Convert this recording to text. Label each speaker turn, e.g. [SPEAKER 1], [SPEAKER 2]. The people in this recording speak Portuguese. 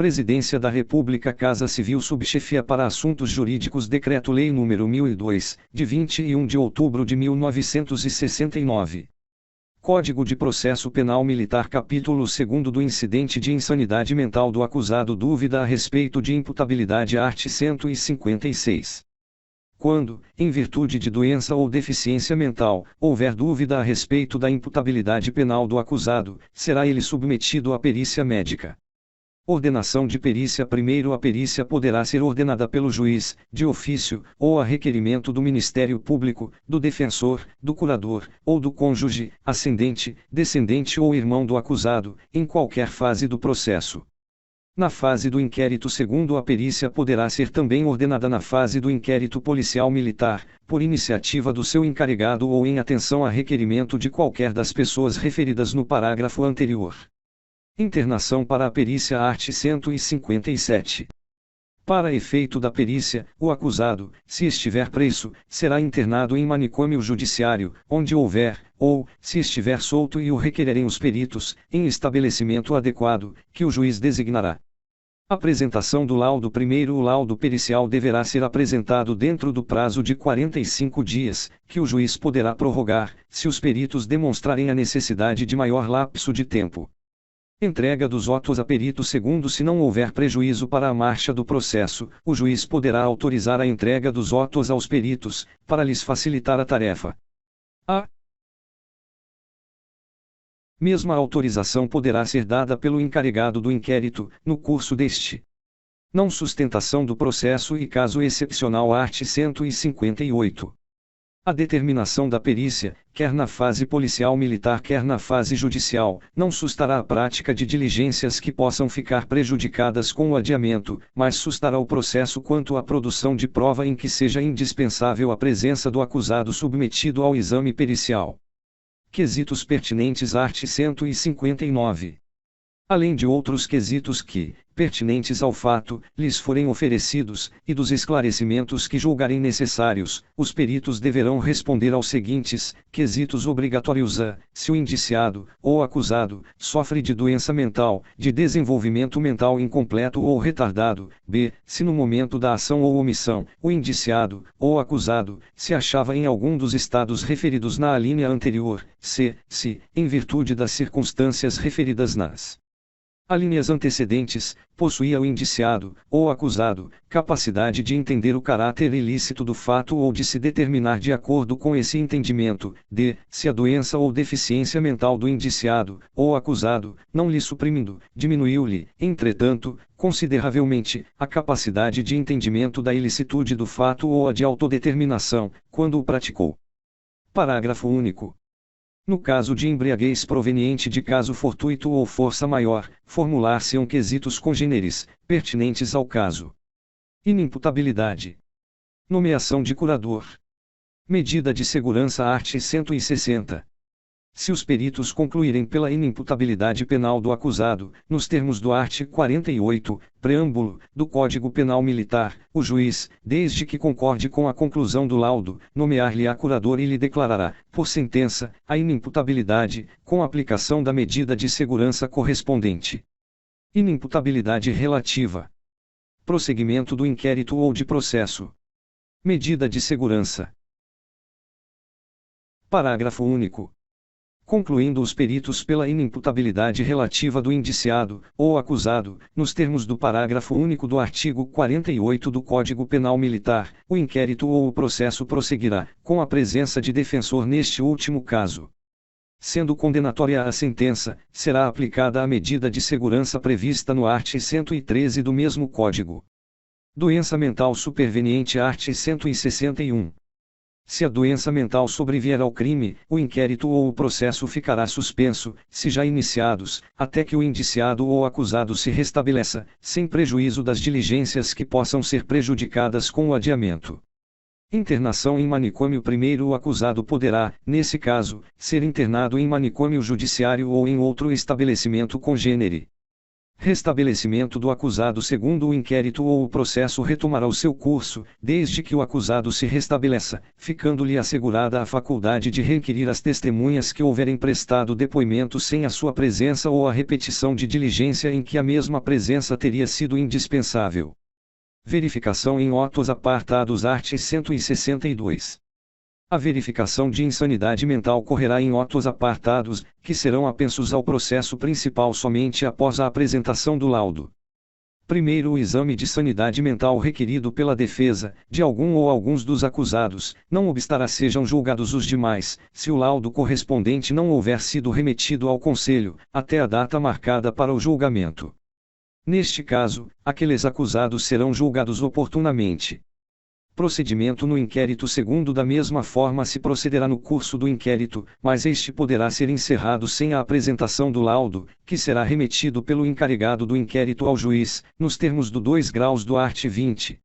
[SPEAKER 1] Presidência da República, Casa Civil, Subchefia para Assuntos Jurídicos, Decreto-Lei nº 1002, de 21 de outubro de 1969. Código de Processo Penal Militar, capítulo 2º do incidente de insanidade mental do acusado, dúvida a respeito de imputabilidade, art. 156. Quando, em virtude de doença ou deficiência mental, houver dúvida a respeito da imputabilidade penal do acusado, será ele submetido à perícia médica. Ordenação de perícia. Primeiro, a perícia poderá ser ordenada pelo juiz, de ofício, ou a requerimento do Ministério Público, do defensor, do curador, ou do cônjuge, ascendente, descendente ou irmão do acusado, em qualquer fase do processo. Na fase do inquérito. Segundo, a perícia poderá ser também ordenada na fase do inquérito policial militar, por iniciativa do seu encarregado ou em atenção a requerimento de qualquer das pessoas referidas no parágrafo anterior. Internação para a perícia, art. 157. Para efeito da perícia, o acusado, se estiver preso, será internado em manicômio judiciário, onde houver, ou, se estiver solto e o requererem os peritos, em estabelecimento adequado, que o juiz designará. Apresentação do laudo. Primeiro, o laudo pericial deverá ser apresentado dentro do prazo de 45 dias, que o juiz poderá prorrogar, se os peritos demonstrarem a necessidade de maior lapso de tempo. Entrega dos autos a perito. Segundo, se não houver prejuízo para a marcha do processo, o juiz poderá autorizar a entrega dos autos aos peritos, para lhes facilitar a tarefa. A mesma autorização poderá ser dada pelo encarregado do inquérito, no curso deste. Não sustentação do processo e caso excepcional, art. 158. A determinação da perícia, quer na fase policial militar quer na fase judicial, não sustará a prática de diligências que possam ficar prejudicadas com o adiamento, mas sustará o processo quanto à produção de prova em que seja indispensável a presença do acusado submetido ao exame pericial. Quesitos pertinentes, art. 159. Além de outros quesitos que, pertinentes ao fato, lhes forem oferecidos, e dos esclarecimentos que julgarem necessários, os peritos deverão responder aos seguintes quesitos obrigatórios: a. Se o indiciado, ou acusado, sofre de doença mental, de desenvolvimento mental incompleto ou retardado; b. Se no momento da ação ou omissão, o indiciado, ou acusado, se achava em algum dos estados referidos na alínea anterior; c. Se, em virtude das circunstâncias referidas nas alíneas antecedentes, possuía o indiciado, ou acusado, capacidade de entender o caráter ilícito do fato ou de se determinar de acordo com esse entendimento; d. Se a doença ou deficiência mental do indiciado, ou acusado, não lhe suprimindo, diminuiu-lhe, entretanto, consideravelmente, a capacidade de entendimento da ilicitude do fato ou a de autodeterminação, quando o praticou. Parágrafo único. No caso de embriaguez proveniente de caso fortuito ou força maior, formular-se-ão quesitos congêneres, pertinentes ao caso. Inimputabilidade. Nomeação de curador. Medida de segurança, art. 160. Se os peritos concluírem pela inimputabilidade penal do acusado, nos termos do art. 48, preâmbulo, do Código Penal Militar, o juiz, desde que concorde com a conclusão do laudo, nomear-lhe-á curador e lhe declarará, por sentença, a inimputabilidade, com aplicação da medida de segurança correspondente. Inimputabilidade relativa. Prosseguimento do inquérito ou de processo. Medida de segurança. Parágrafo único. Concluindo os peritos pela inimputabilidade relativa do indiciado, ou acusado, nos termos do parágrafo único do artigo 48 do Código Penal Militar, o inquérito ou o processo prosseguirá, com a presença de defensor neste último caso. Sendo condenatória a sentença, será aplicada a medida de segurança prevista no art. 113 do mesmo Código. Doença mental superveniente, art. 161. Se a doença mental sobrevier ao crime, o inquérito ou o processo ficará suspenso, se já iniciados, até que o indiciado ou acusado se restabeleça, sem prejuízo das diligências que possam ser prejudicadas com o adiamento. Internação em manicômio. Primeiro, o acusado poderá, nesse caso, ser internado em manicômio judiciário ou em outro estabelecimento congênere. Restabelecimento do acusado. Segundo o inquérito ou o processo retomará o seu curso, desde que o acusado se restabeleça, ficando-lhe assegurada a faculdade de requerir as testemunhas que houverem prestado depoimento sem a sua presença ou a repetição de diligência em que a mesma presença teria sido indispensável. Verificação em autos apartados art. 162. A verificação de insanidade mental ocorrerá em autos apartados, que serão apensos ao processo principal somente após a apresentação do laudo. Primeiro, o exame de sanidade mental requerido pela defesa, de algum ou alguns dos acusados, não obstará sejam julgados os demais, se o laudo correspondente não houver sido remetido ao Conselho, até a data marcada para o julgamento. Neste caso, aqueles acusados serão julgados oportunamente. Procedimento no inquérito. Segundo, da mesma forma se procederá no curso do inquérito, mas este poderá ser encerrado sem a apresentação do laudo, que será remetido pelo encarregado do inquérito ao juiz, nos termos do 2 graus do art. 20.